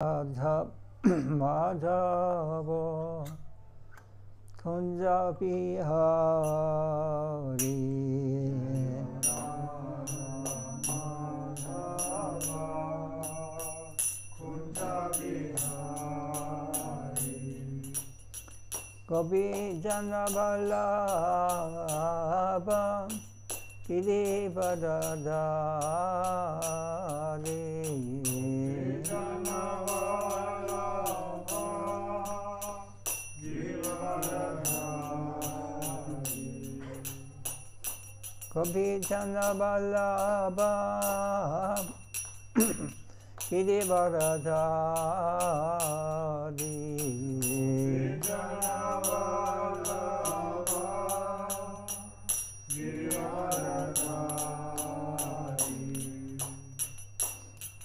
Radha Madhava Kunja Bihari Gopi Jana Vallabha Girivardhari Gopi Jana Vallabha Girivardhari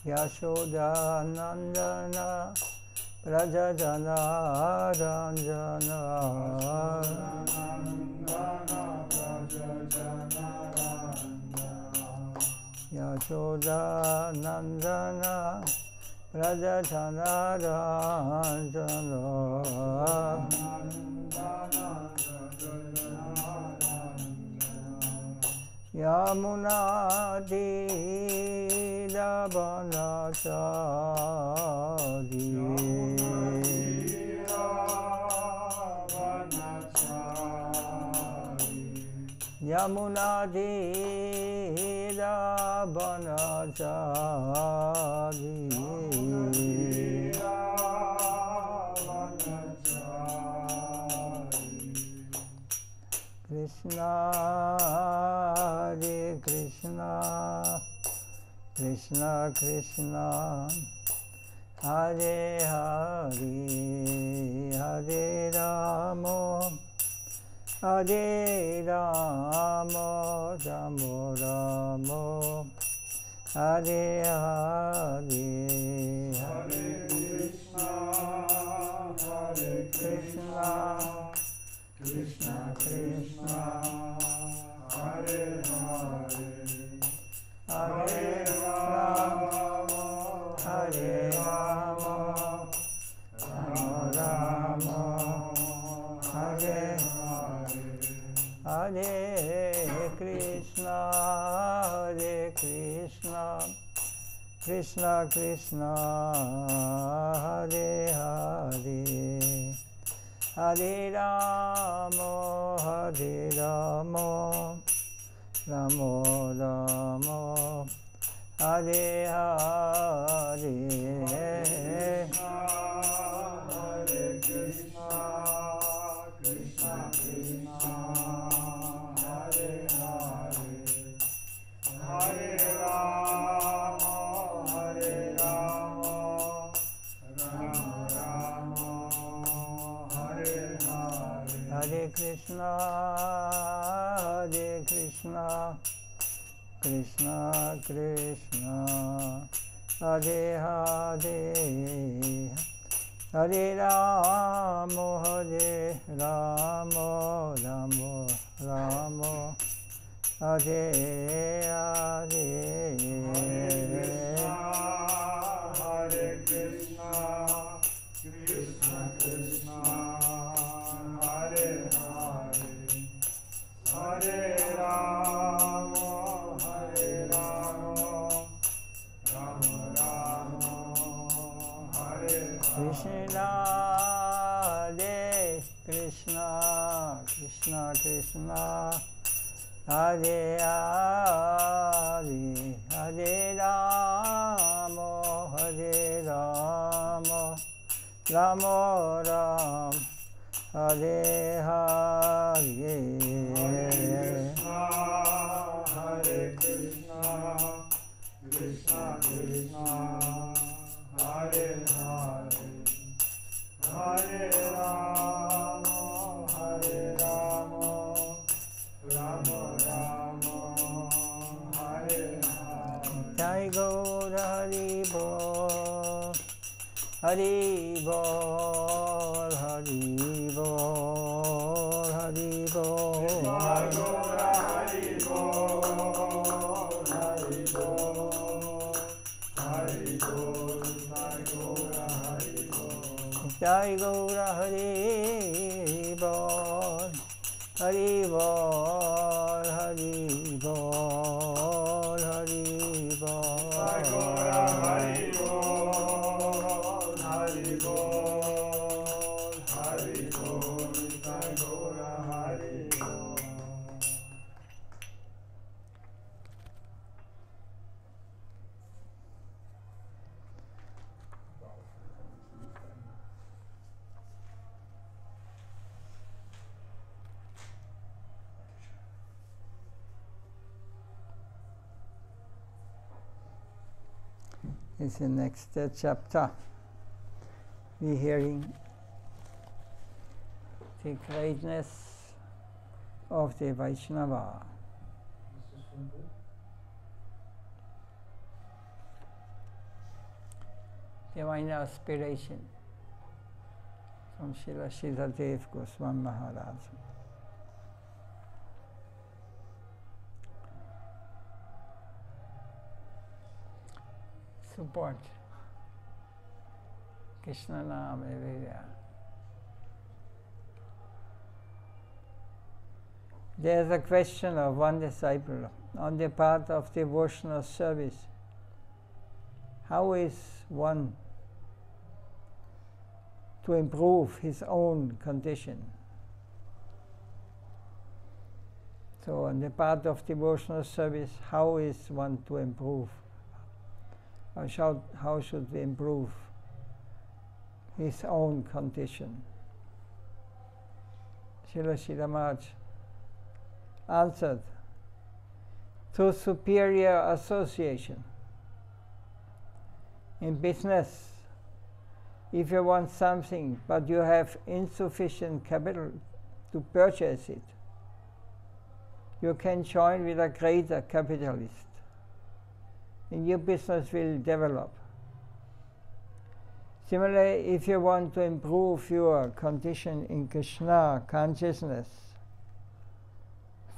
Yashoda Nandana Rajajana Ranjana Yashoda Nandana Rajajana Ranjana Yamuna Vanachari Yamuna Vanachari Krishna Hare Krishna Krishna Krishna Hare Hare Hare Rama Hare Rama Rama Rama Hare Hare Hare Krishna Hare Krishna Krishna Krishna Hare Hare Hare Rama Hare Rama Rama Rama Hare Hare Hare Krishna Hare Krishna Krishna Krishna Hare Hare Hare Rama Hare Rama Rama Rama Hare Hare Hare Krishna Krishna Krishna Hare Hare Hare Rama Hare Rama Rama Rama Hare Hare Hare Krishna Krishna Krishna Hare Hare Hare Rama Hare Rama Rama Rama Hare Hare Hare Krishna Krishna Krishna Hare Hare Hare Rama Hare Rama Rama Rama Hare Krishna Hare Krishna Krishna Krishna Hare Hare Hare Rama Hare Rama Rama Rama Hare Hare Hare Krishna Krishna Krishna Hare Hare Hare Rama Hare Rama Rama Rama Hare Hare Jai Gaur Hari Bol Hari Bol Hari Bol Hari Bol Hari Bol Hari Bol Hari Bol Jai Gaura Hari Bol, Hari Bol, Hari Bol, Hari Bol. Jai Gaura Hari Bol, Hari Bol, Hari Bol, Jai Gaura Hari Bol. Is the next chapter. We're hearing the greatness of the Vaishnava. Divine aspiration from Srila Goswami Maharaj. Support Krishna Nam everywhere. There is a question of one disciple on the path of devotional service. How is one to improve his own condition? So on the path of devotional service, how is one to improve? How should we improve his own condition? Srila Maharaj answered, through superior association. In business, if you want something but you have insufficient capital to purchase it, you can join with a greater capitalist, and your business will develop. Similarly, if you want to improve your condition in Krishna consciousness,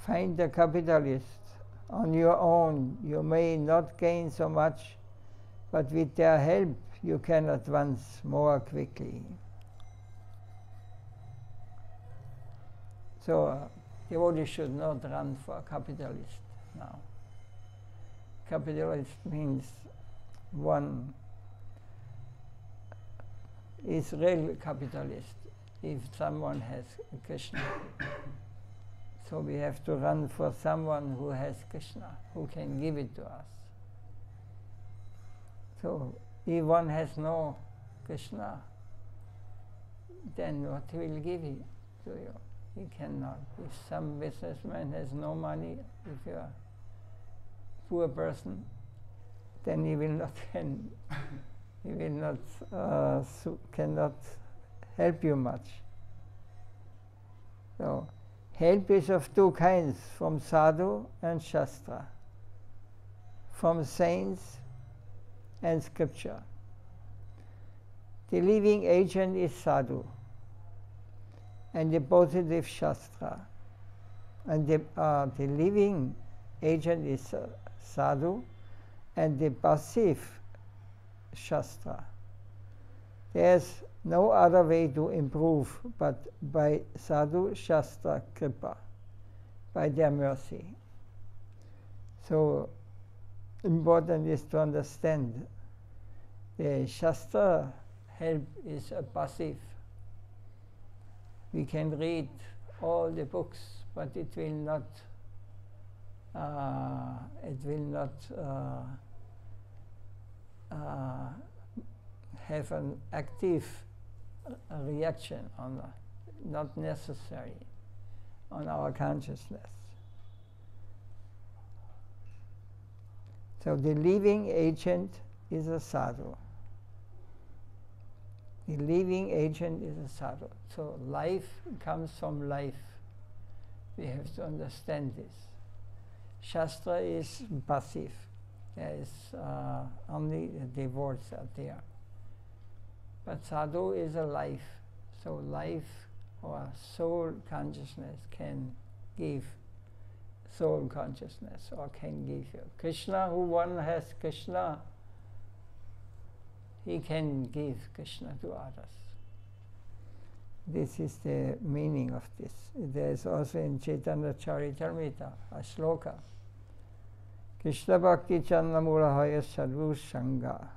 find a capitalist. On your own, you may not gain so much, but with their help, you can advance more quickly. So, devotee should not run for a capitalist now. Capitalist means one is real capitalist if someone has Krishna. So we have to run for someone who has Krishna, who can give it to us. So if one has no Krishna, then what will give it to you? He cannot. If some businessman has no money, if you are a poor person, then he will not cannot help you much. So help is of two kinds, from sadhu and shastra, from saints and scripture. The living agent is sadhu, and the positive shastra. And the living agent is sadhu, and the passive shastra. There's no other way to improve but by sadhu shastra kripa, by their mercy. So important is to understand the shastra help is a passive. We can read all the books, but it will not have an active reaction on not necessary on our consciousness. So the living agent is a sadhu. The living agent is a sadhu. So life comes from life. We have to understand this. Shastra is passive. There is only the words are there. But sadhu is a life. So life or soul consciousness can give soul consciousness or can give you. Krishna, who one has Krishna, he can give Krishna to others. This is the meaning of this. There is also in Chaitanya Charitamrita a shloka. Krishna Bhakti Chandamula Haya Sadhu Sangha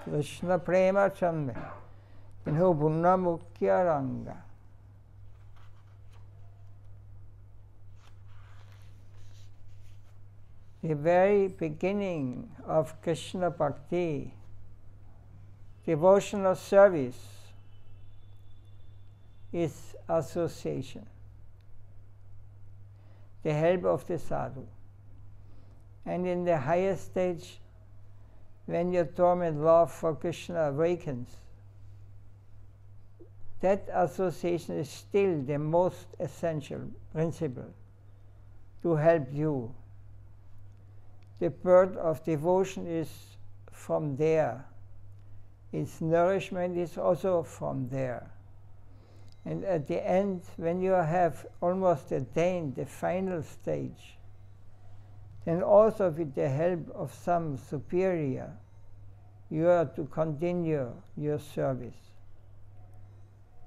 Krishna Prema Chandme Inho Bunna Mukhya Ranga. The very beginning of Krishna Bhakti, devotional service, is association, the help of the sadhu. And in the highest stage, when your dormant love for Krishna awakens, that association is still the most essential principle to help you. The birth of devotion is from there. Its nourishment is also from there. And at the end, when you have almost attained the final stage, then also with the help of some superior, you are to continue your service.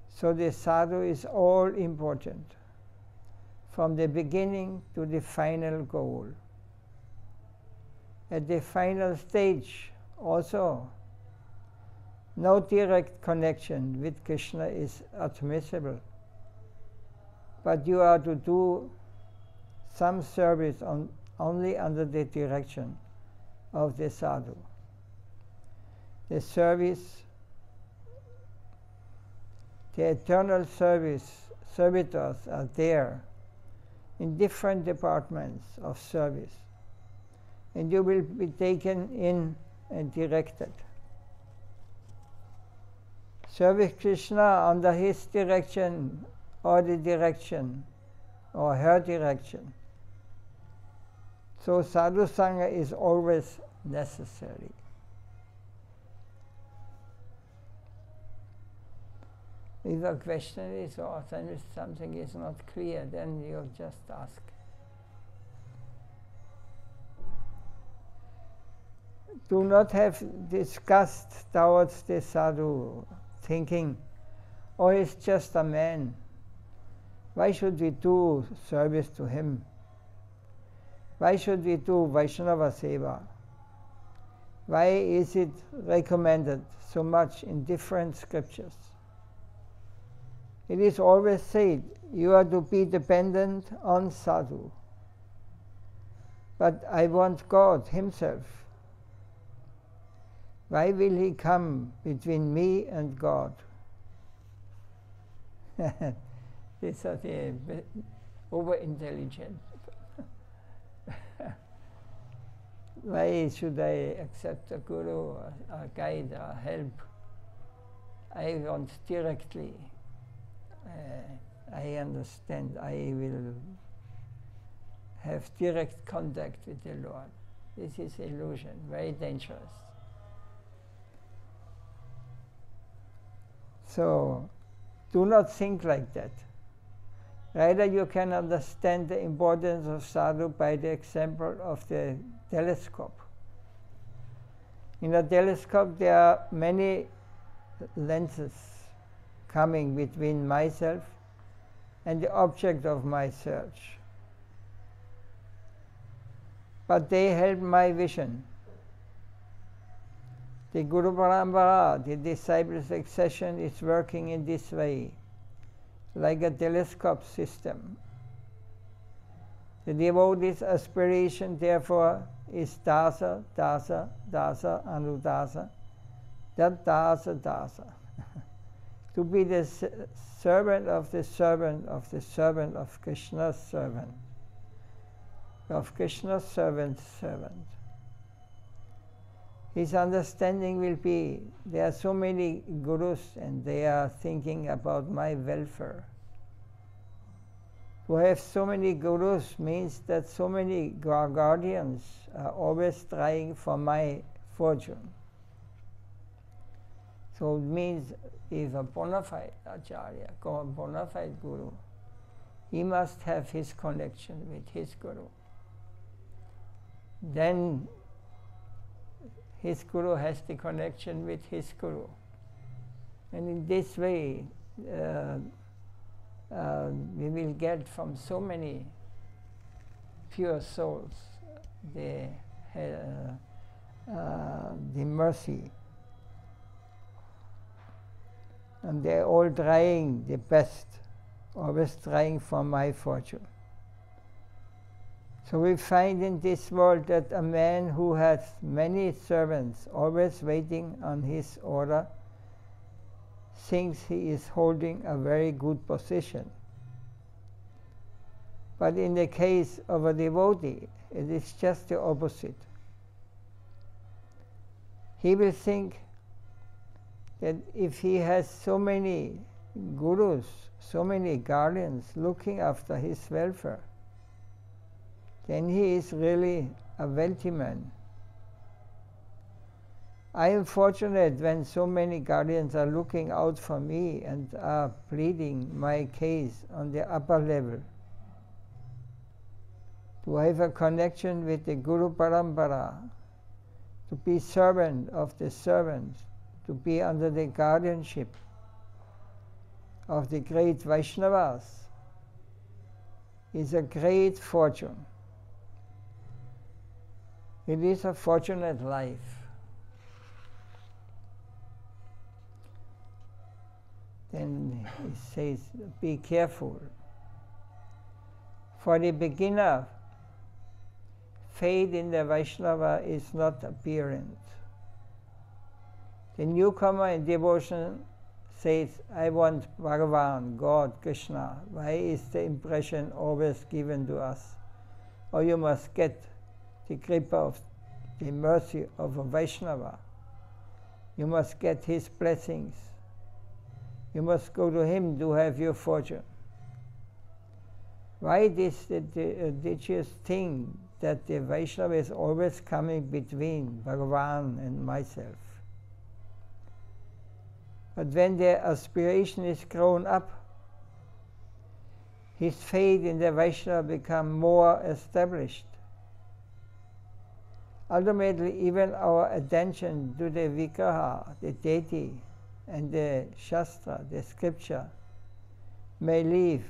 So the sadhu is all important, from the beginning to the final goal. At the final stage also, no direct connection with Krishna is admissible, but you are to do some service only under the direction of the sadhu. The service, the eternal servitors are there in different departments of service, and you will be taken in and directed. Service Krishna under his direction or the direction or her direction. So sadhu sangha is always necessary. If a question is or something is not clear, then you just ask. Do not have disgust towards the sadhu, thinking, oh, he's just a man. Why should we do service to him? Why should we do Vaishnava Seva? Why is it recommended so much in different scriptures? It is always said, you are to be dependent on sadhu. But I want God himself. Why will he come between me and God? These are the over-intelligent. Why should I accept a guru, a guide, a help? I want directly. I understand. I will have direct contact with the Lord. This is illusion, very dangerous. So, do not think like that. Rather, you can understand the importance of sadhu by the example of the telescope. In a telescope, there are many lenses coming between myself and the object of my search. But they help my vision. The Guru Parampara, the disciple succession, is working in this way, like a telescope system. The devotee's aspiration, therefore, is dasa, dasa, dasa, anudasa, that dasa, dasa. To be the servant of the servant of the servant of Krishna's servant, of Krishna's servant's servant. His understanding will be, there are so many gurus and they are thinking about my welfare. To have so many gurus means that so many guardians are always trying for my fortune. So it means if a bona fide acharya, a bona fide guru, he must have his connection with his guru. Then his guru has the connection with his guru. And in this way, we will get from so many pure souls the mercy. And they're all trying the best, always trying for my fortune. So we find in this world that a man who has many servants always waiting on his order thinks he is holding a very good position. But in the case of a devotee, it is just the opposite. He will think that if he has so many gurus, so many guardians looking after his welfare, then he is really a wealthy man. I am fortunate when so many guardians are looking out for me and are pleading my case on the upper level. To have a connection with the Guru Parampara, to be servant of the servants, to be under the guardianship of the great Vaishnavas is a great fortune. It is a fortunate life. Then he says, be careful. For the beginner, faith in the Vaishnava is not apparent. The newcomer in devotion says, I want Bhagavan, God, Krishna. Why is the impression always given to us? Or you must get the grip of the mercy of a Vaishnava. You must get his blessings. You must go to him to have your fortune. Why this religious thing that the Vaishnava is always coming between Bhagavan and myself? But when the aspiration is grown up, his faith in the Vaishnava becomes more established. Ultimately, even our attention to the Vigraha, the deity, and the Shastra, the scripture, may leave.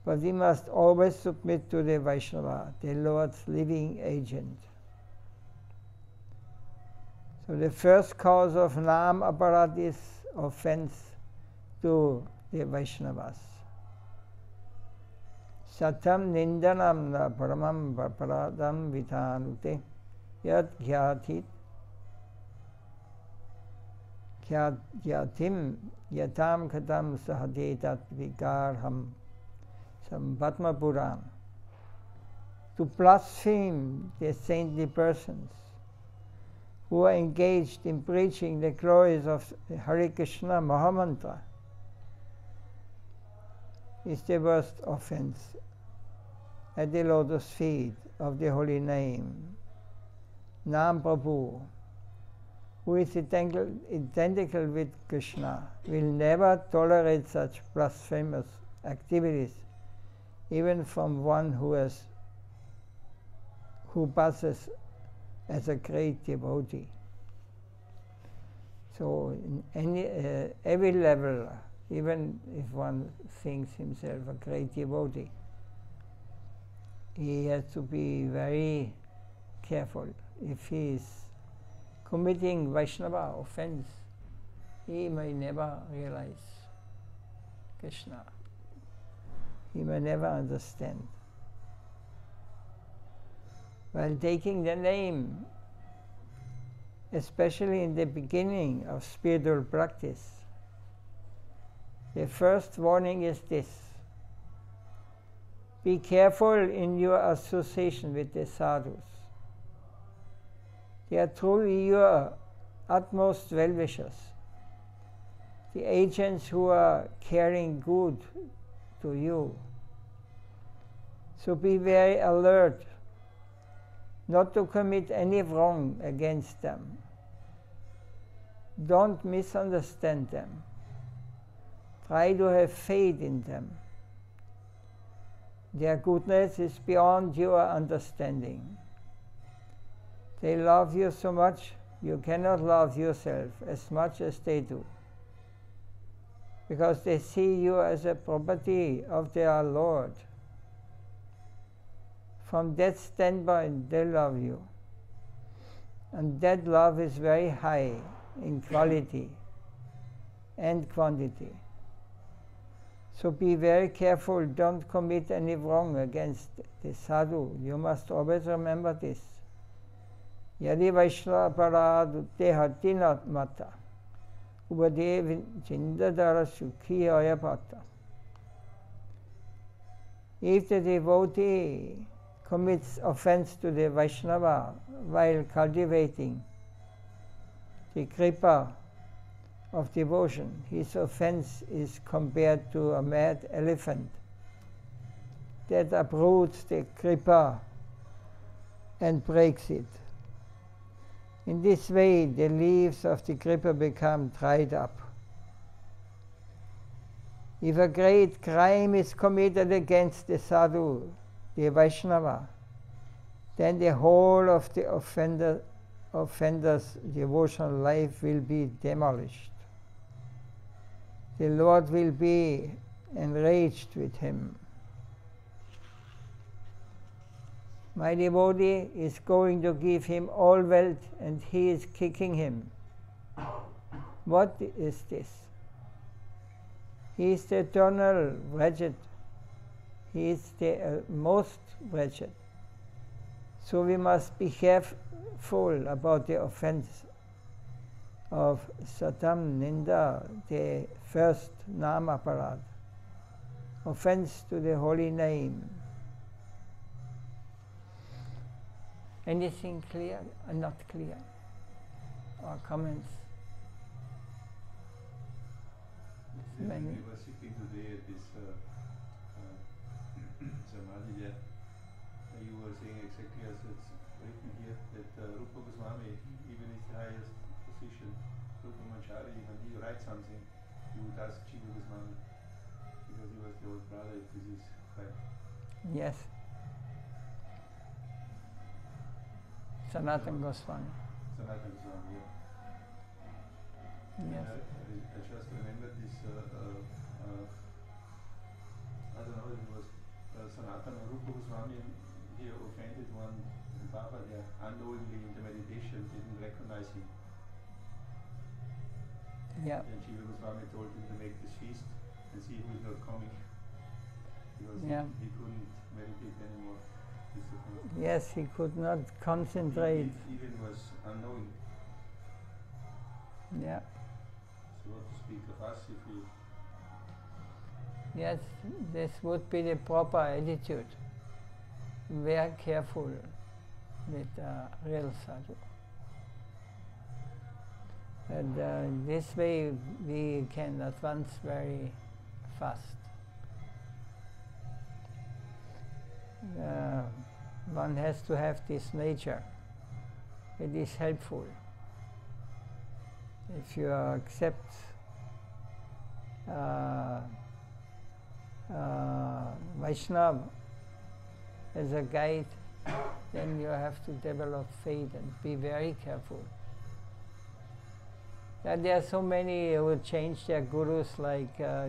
But we must always submit to the Vaishnava, the Lord's living agent. So the first cause of Nam Aparad is offense to the Vaishnavas. Satam nindanam na paramam paradam vitanute yad gyatit gyatim yatam katam sahadetat vigarham Sambatma Puran. To blaspheme the saintly persons who are engaged in preaching the glories of the Hare Krishna Mahamantra is the worst offense at the lotus feet of the holy name. Nam Prabhu, who is identical with Krishna, will never tolerate such blasphemous activities, even from one who passes as a great devotee. So in every level, even if one thinks himself a great devotee, he has to be very careful. If he is committing Vaishnava offense, he may never realize Krishna. He may never understand. While taking the name, especially in the beginning of spiritual practice, the first warning is this: be careful in your association with the sadhus. They are truly your utmost well-wishers, the agents who are caring good to you. So be very alert not to commit any wrong against them. Don't misunderstand them. Try to have faith in them. Their goodness is beyond your understanding. They love you so much, you cannot love yourself as much as they do. because they see you as a property of their Lord. From that standpoint, they love you. And that love is very high in quality and quantity. So be very careful, don't commit any wrong against the sadhu. You must always remember this. Yadi Vaishnava parad tehatinat mata ubadev jindadara sukhi ayapata. If the devotee commits offense to the Vaishnava while cultivating the kripa of devotion, his offense is compared to a mad elephant that uproots the kripa and breaks it. In this way, the leaves of the kripa become dried up. If a great crime is committed against the sadhu, the Vaishnava, then the whole of the offender's devotional life will be demolished. The Lord will be enraged with him. My devotee is going to give him all wealth and he is kicking him. What is this? He is the eternal wretched. He is the most wretched. So we must be careful about the offense of Satam Ninda, the first Nama Parad, offense to the holy name. Anything clear or not clear? Or comments? Many. We were sitting today at this Samadhi there. You were saying exactly as it's written here that Rupa Goswami, even his highest position, Rupa Manchari, when he writes something, he would ask Jiva Goswami because he was the old brother, if this is correct. Yes. Sanatana Goswami. Sanatana Goswami, yeah. Yes. I just remembered this, I don't know, it was Sanatana Rupa Goswami, he offended one Baba there unknowingly in the meditation, didn't recognize him. Yeah. And Jiva Goswami told him to make this feast and see who is not coming. Because he couldn't meditate anymore. Yes, he could not concentrate. Even was unknowing. Yeah. So what to speak of us if we... Yes, this would be the proper attitude. Very careful with real sadhu. And this way we can advance very fast. One has to have this nature. It is helpful. If you accept Vaishnava as a guide, then you have to develop faith and be very careful. There are so many who change their gurus like, their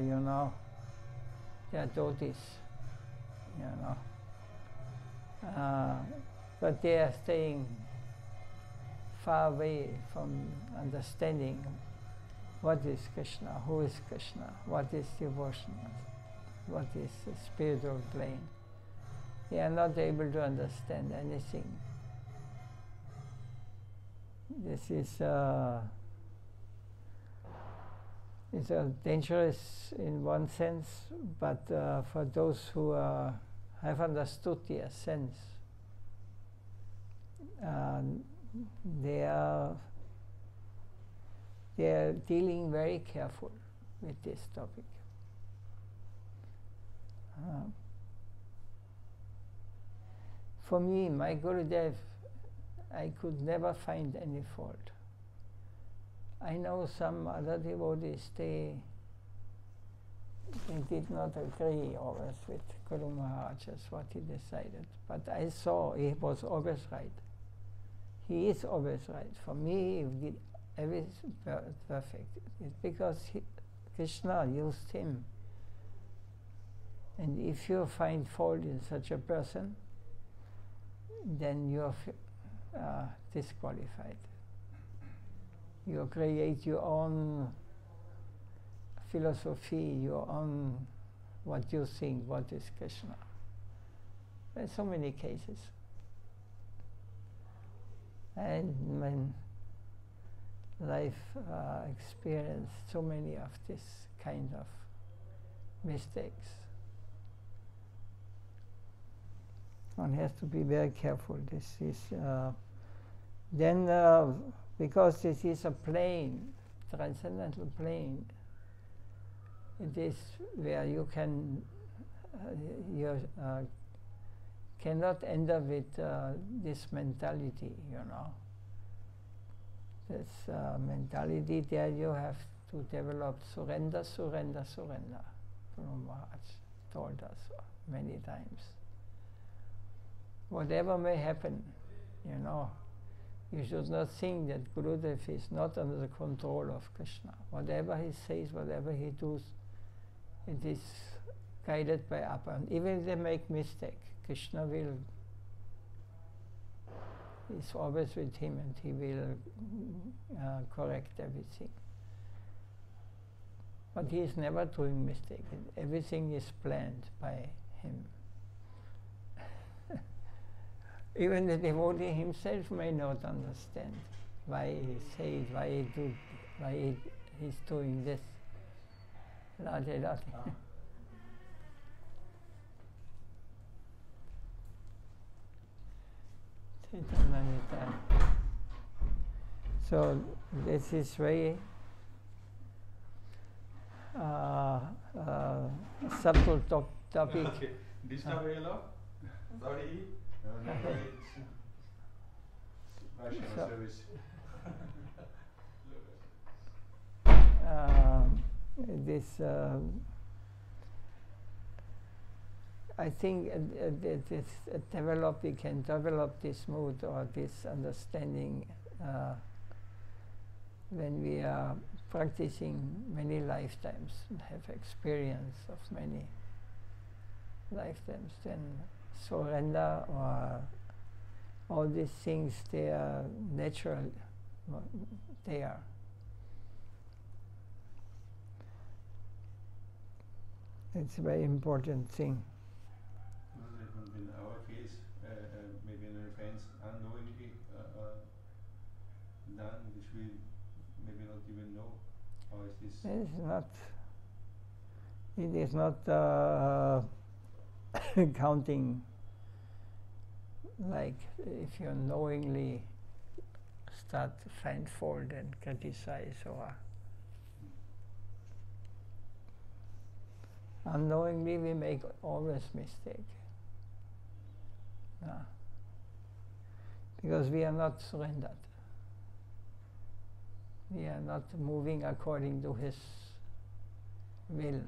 devotees, but they are staying far away from understanding what is Krishna, who is Krishna, what is devotion, what is the spiritual plane. They are not able to understand anything. This is it's dangerous in one sense, but for those who have understood the essence, they are dealing very careful with this topic. For me, my Gurudev, I could never find any fault. I know some other devotees, they did not agree always with Guru Maharaj as what he decided. But I saw he was always right. He is always right. For me, he did everything perfect. It's because Krishna used him. And if you find fault in such a person, then you're disqualified. You create your own philosophy, your own what you think, what is Krishna. There's so many cases. And when life experienced so many of this kind of mistakes, one has to be very careful. This is then because this is a plane, transcendental plane. It is where you can cannot enter with this mentality, you know. This mentality there you have to develop surrender, surrender, surrender. Maharaj told us many times. Whatever may happen, you know, you should not think that Gurudev is not under the control of Krishna. Whatever he says, whatever he does, it is guided by Abba. And even if they make mistake, Krishna is always with him, and he will correct everything. But he is never doing mistake. Everything is planned by him. Even the devotee himself may not understand why he says, why he's doing this. Radhe, Radhe. So this is very subtle topic. Okay. Disturb a lot? Sorry. No, Vaishnava service. This I think we can develop this mood or this understanding when we are practicing many lifetimes, have experience of many lifetimes. Then surrender or all these things, they are natural. They are. It's a very important thing. In our case, maybe in our friends unknowingly done, which we maybe not even know. How is this? It is not counting like if you knowingly start to find fault and criticize or unknowingly we make always mistake. Because we are not surrendered. We are not moving according to his will.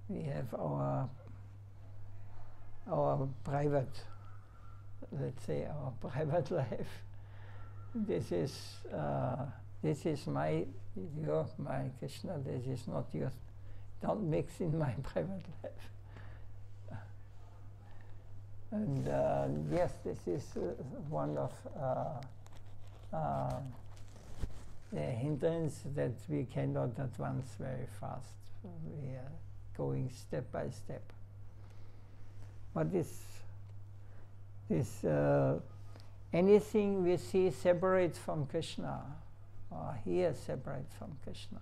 We have our private, let's say, our private life. This is my Krishna. This is not yours. Don't mix in my private life. And yes, this is one of the hindrance that we cannot advance very fast. We are going step by step. But anything we see separate from Krishna, or hear separate from Krishna,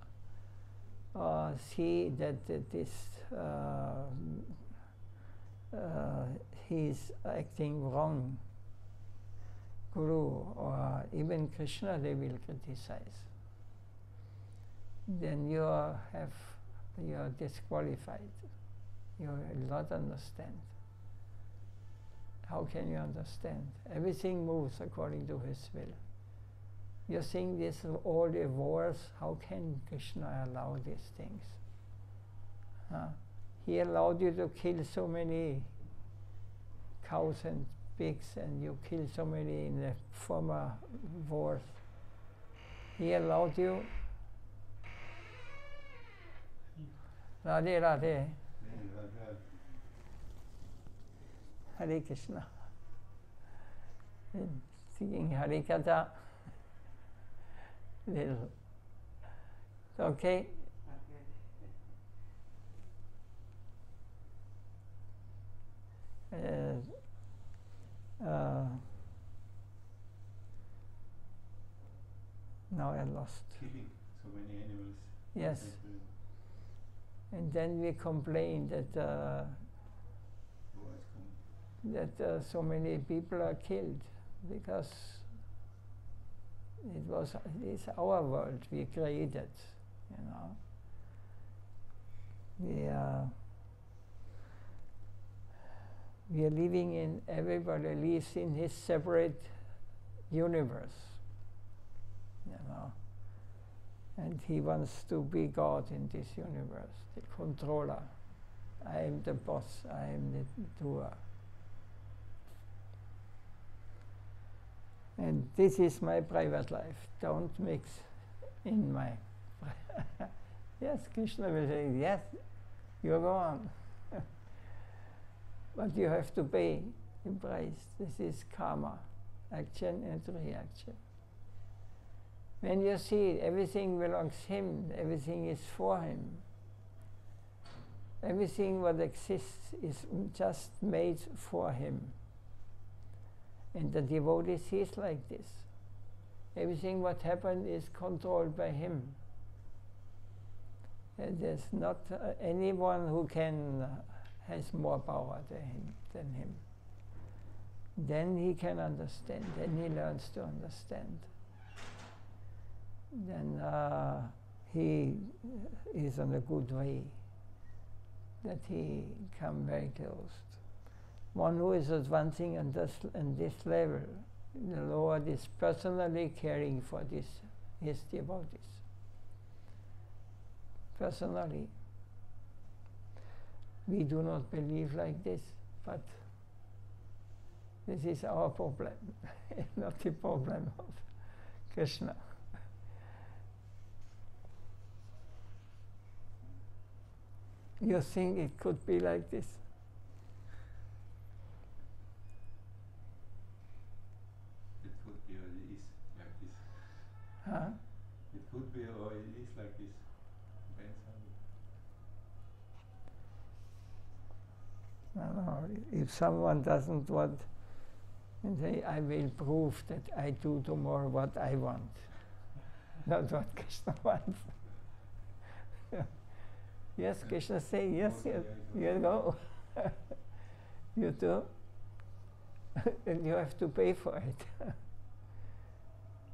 or see that he's acting wrong, Guru or even Krishna, they will criticize. Then you are disqualified. You will not understand. How can you understand? Everything moves according to his will. You think this is all the wars, how can Krishna allow these things? He allowed you to kill so many cows and pigs, and you killed so many in the former wars. He allowed you Radhe Radhe. Radhe, Radhe. Hare Krishna. Singing Hare Katha. Little. Okay. Now I lost. Killing so many animals. Yes. And then we complain that so many people are killed because it's our world we created, you know. We are living in, everybody lives in his separate universe, you know. And he wants to be God in this universe, the controller. I am the boss, I am the doer. And this is my private life. Don't mix in my... Yes, Krishna will say, yes, you go on. But you have to pay the price. This is karma, action and reaction. When you see everything belongs to him, everything is for him. Everything what exists is just made for him. And the devotee sees like this. Everything what happened is controlled by him. And there's not anyone who has more power than him. Then he can understand, then he learns to understand. Then he is on a good way, that he come very close. One who is advancing on this level, the Lord is personally caring for his devotees. Personally. We do not believe like this, but this is our problem, not the problem of Krishna. You think it could be like this? It could be or it is like this. Huh? It could be or it is like this. Depends on No, if someone doesn't want, and say, I will prove that I do tomorrow what I want, not what Krishna wants. Yes, Krishna say, yes, you go. You do. And you have to pay for it.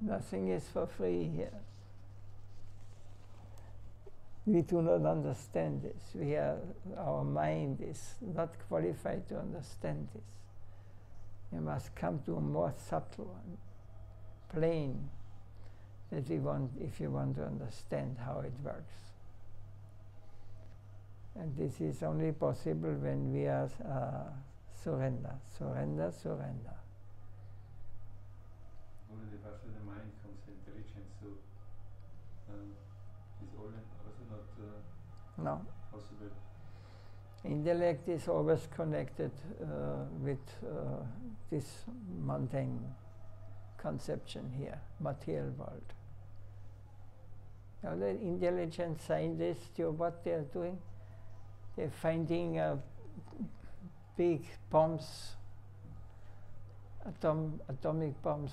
Nothing is for free here. We do not understand this. Our mind is not qualified to understand this. You must come to a more subtle and plain that if you want to understand how it works. And this is only possible when we are surrender, surrender, surrender. Already after the mind comes intelligence, so is also not No. possible. Intellect is always connected with this mundane conception here, material world. Now the intelligent scientists, what they are doing? They're finding big bombs, atomic bombs.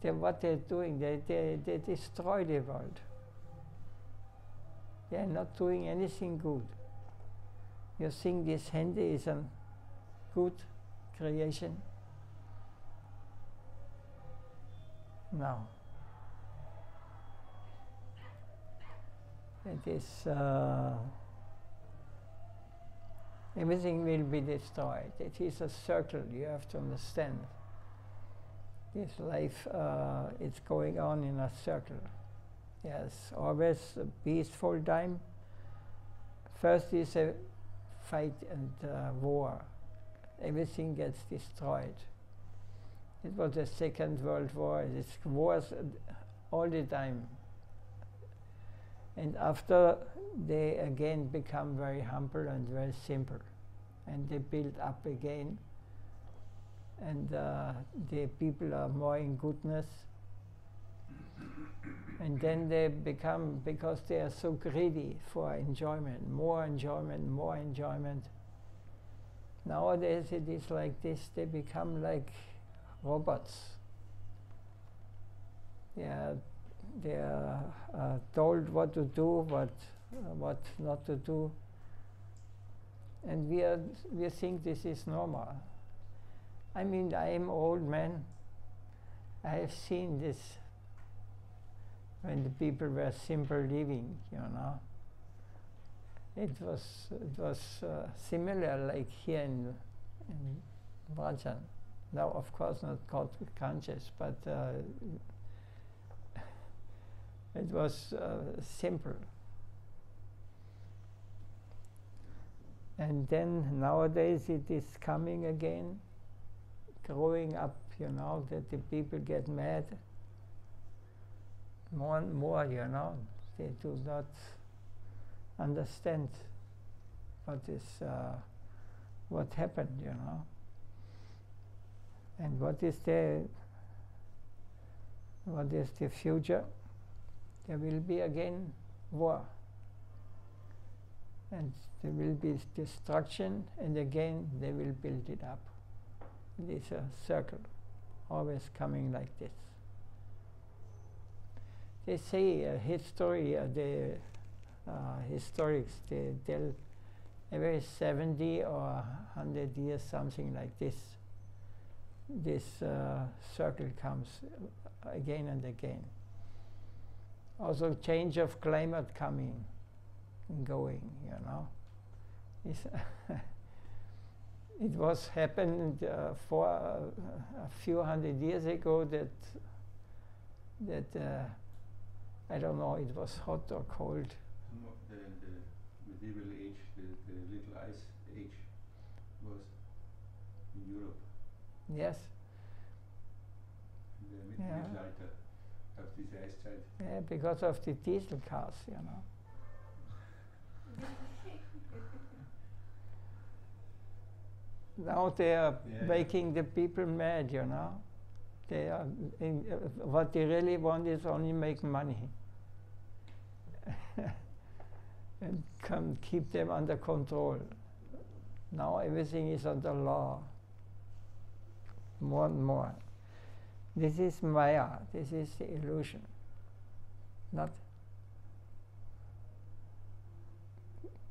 What they're doing, they destroy the world. They are not doing anything good. You think this handy is a good creation? No. It is... everything will be destroyed. It is a circle, you have to understand. This life is going on in a circle. Yes, always a peaceful time. First is a fight and war. Everything gets destroyed. It was the Second World War. It's wars all the time. And after they again become very humble and very simple, and they build up again, and the people are more in goodness, and then they become, because they are so greedy for enjoyment, more enjoyment, more enjoyment. Nowadays it is like this, they become like robots. They are told what to do, what not to do, and we think this is normal. I mean, I am old man. I have seen this when the people were simple living, you know. It was similar like here in Vrajan. Now, of course, not called conscious, but it was simple. And then nowadays it is coming again, growing up, you know, that the people get mad more and more, you know. They do not understand what happened, you know. And what is the future? There will be again war, and there will be destruction, and again they will build it up. It is a circle, always coming like this. They say history, the historics, they tell every 70 or 100 years, something like this, this circle comes again and again. Also change of climate coming and going, you know. It was happened for a few hundred years ago that I don't know, it was hot or cold. The medieval age, the little ice age was in Europe. Yes. The Mittelalter of this ice tide. Yeah, because of the diesel cars, you know. Now they are making the people mad, you know. They are what they really want is only make money and keep them under control. Now everything is under law, more and more. This is Maya, this is the illusion. Not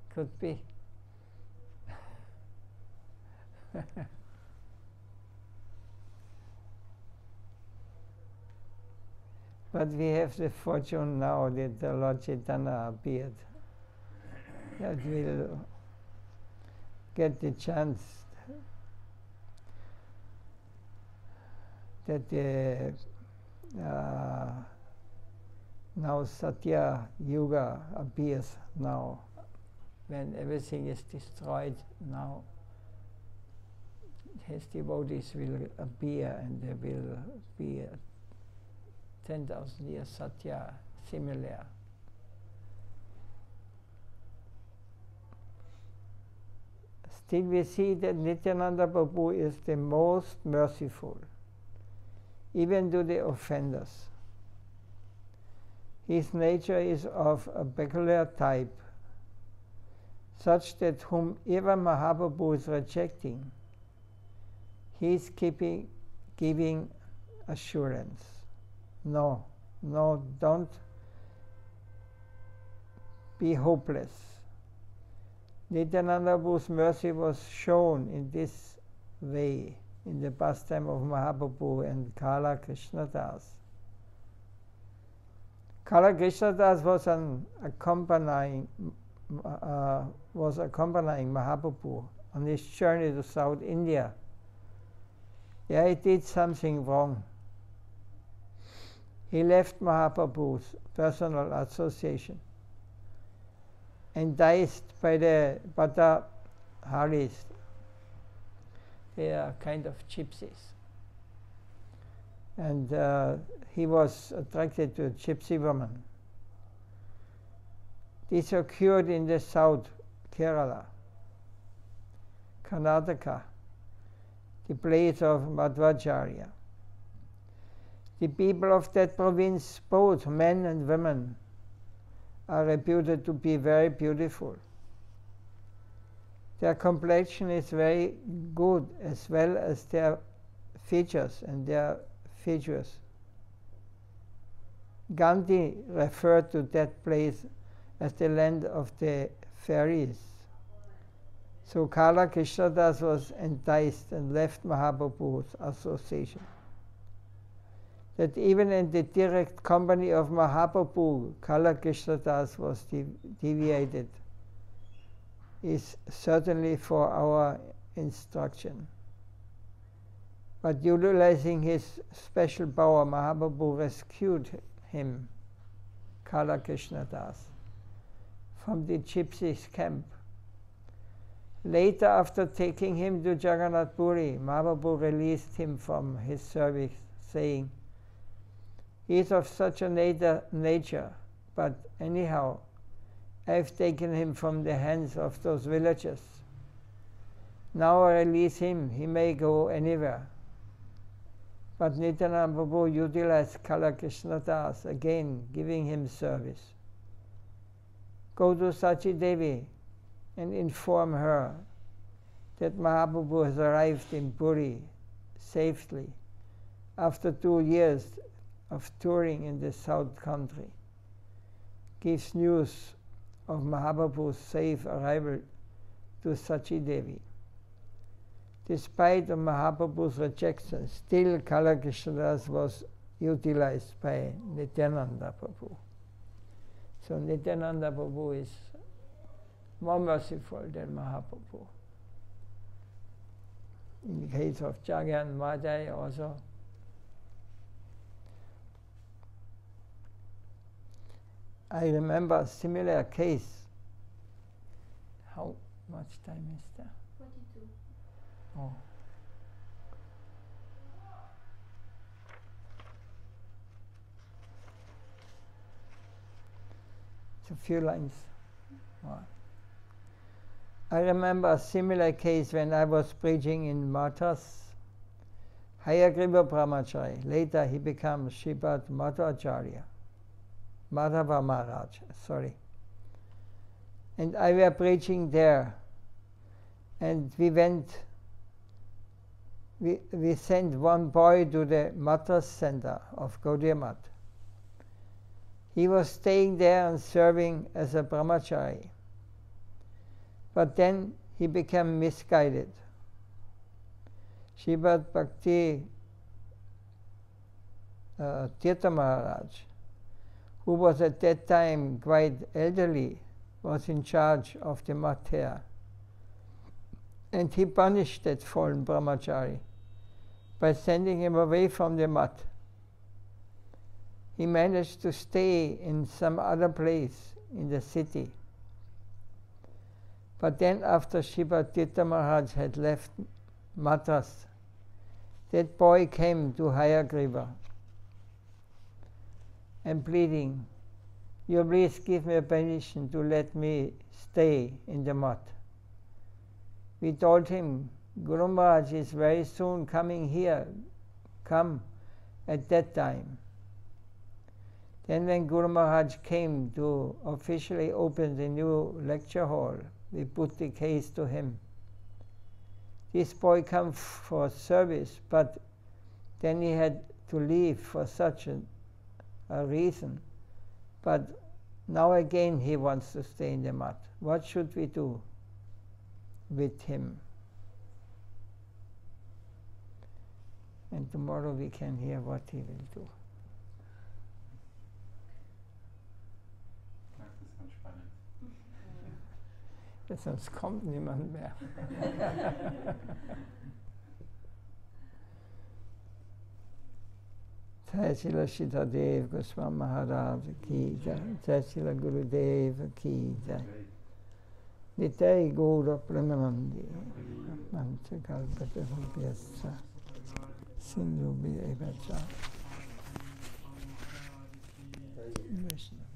could be. But we have the fortune now that the Lord Chaitanya appeared, that we'll get the chance that now Satya Yuga appears now, when everything is destroyed now. His devotees will appear, and there will be 10,000 years Satya similar. Still we see that Nityananda Prabhu is the most merciful, even to the offenders. His nature is of a peculiar type, such that whomever Mahaprabhu is rejecting, he is giving assurance. No, don't be hopeless. Nityananda Prabhu's mercy was shown in this way in the pastime of Mahaprabhu and Kala Krishnadas. Kala Krishnadas was accompanying Mahaprabhu on his journey to South India. Yeah, he did something wrong. He left Mahaprabhu's personal association and enticed by the Bhattaharis. They are kind of gypsies. And he was attracted to a gypsy woman. These occurred in the south, Kerala, Karnataka, the place of Madhvacharya. The people of that province, both men and women, are reputed to be very beautiful. Their complexion is very good, as well as their features and their figures. Gandhi referred to that place as the land of the fairies. So Kala Krishnadas was enticed and left Mahaprabhu's association. That even in the direct company of Mahaprabhu, Kala Krishnadas was deviated, is certainly for our instruction. But utilizing his special power, Mahaprabhu rescued him, Kala Krishnadas, from the gypsies' camp. Later, after taking him to Jagannath Puri, Mahaprabhu released him from his service, saying, "He is of such a nature, but anyhow, I have taken him from the hands of those villagers. Now I release him, he may go anywhere." But Nityananda Prabhu utilized Kala Krishnadas again, giving him service. Go to Sachi Devi and inform her that Mahaprabhu has arrived in Puri safely after 2 years of touring in the south country. Gives news of Mahaprabhu's safe arrival to Sachi Devi. Despite of Mahaprabhu's rejection, still Kala Krishnadas was utilized by Nityananda Prabhu. So Nityananda Prabhu is more merciful than Mahaprabhu. In the case of Jagan Madai also, I remember a similar case. How much time is there? 42. Oh. It's a few lines. Wow. I remember a similar case when I was preaching in Mathas. Hayagriva Brahmachari. Later he became Sripad Madhvacharya. Madhava Maharaj, sorry. And I were preaching there. And we sent one boy to the Mathas center of Gaudiya Math. He was staying there and serving as a brahmachari. But then he became misguided. Sripad Bhakti Tirtha Maharaj, who was at that time quite elderly, was in charge of the math here. And he punished that fallen brahmachari by sending him away from the math. He managed to stay in some other place in the city. But then after Sripad Tirtha Maharaj had left Madras, that boy came to Hayagriva and pleading, "You please give me a permission to let me stay in the math." We told him, "Guru Maharaj is very soon coming here. Come at that time." Then when Guru Maharaj came to officially open the new lecture hall, we put the case to him. This boy came for service, but then he had to leave for such a reason. But now again he wants to stay in the mat. What should we do with him? And tomorrow we can hear what he will do. Sonst kommt niemand mehr. Jai Srila Shitadev Goswami Maharaj ki jai. Jai Srila Gurudev ki jai. Nitai Gaura Premanandi. Mancha Kalpata Vyasa. Sindhu Bhaivacha. Vishnu.